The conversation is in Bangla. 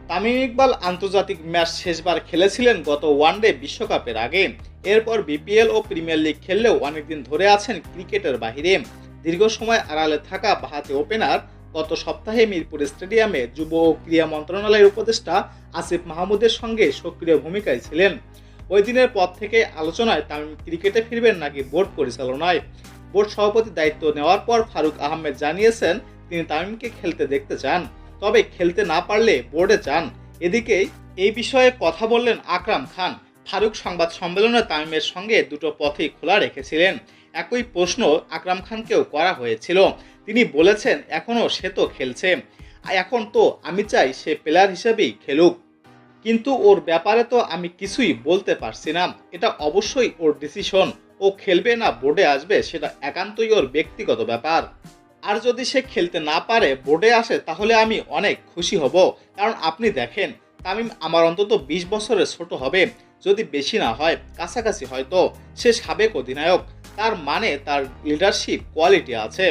তামিম ইকবাল আন্তর্জাতিক ম্যাচ শেষবার খেলেছিলেন গত ওয়ানডে বিশ্বকাপের আগে। এরপর বিপিএল ও প্রিমিয়ার লিগ খেললেও অনেকদিন ধরে আছেন ক্রিকেটের বাহিরে। দীর্ঘ সময় আড়ালে থাকা বাঁহাতি ওপেনার গত সপ্তাহে মিরপুর স্টেডিয়ামে যুব ও ক্রীড়া মন্ত্রণালয়ের উপদেষ্টা আসিফ মাহমুদের সঙ্গে সক্রিয় ভূমিকায় ছিলেন। ওই দিনের পর থেকে আলোচনায় তামিম ক্রিকেটে ফিরবেন নাকি বোর্ড পরিচালনায়। বোর্ড সভাপতির দায়িত্ব নেওয়ার পর ফারুক আহমেদ জানিয়েছেন তিনি তামিমকে খেলতে দেখতে চান, তবে খেলতে না পারলে বোর্ডে চান। এদিকে এই বিষয়ে কথা বললেন আকরাম খান। ফারুক সংবাদ সম্মেলনে তামিমের সঙ্গে দুটো পথেই খোলা রেখেছিলেন। একই প্রশ্ন আকরাম খানকেও করা হয়েছিল। তিনি বলেছেন এখনও সে তো খেলছে, এখন তো আমি চাই সে প্লেয়ার হিসেবেই খেলুক, কিন্তু ওর ব্যাপারে তো আমি কিছুই বলতে পারছি না। এটা অবশ্যই ওর ডিসিশন। ও খেলবে না বোর্ডে আসবে সেটা একান্তই ওর ব্যক্তিগত ব্যাপার। আর যদি সে খেলতে না পারে বোর্ডে আসে তাহলে আমি অনেক খুশি হব। কারণ আপনি দেখেন তামিম আমার অন্তত 20 বছরের ছোট হবে, যদি বেশি না হয় কাছাকাছি। হয়তো সে সাবেক অধিনায়ক, তার মানে তার লিডারশিপ কোয়ালিটি আছে।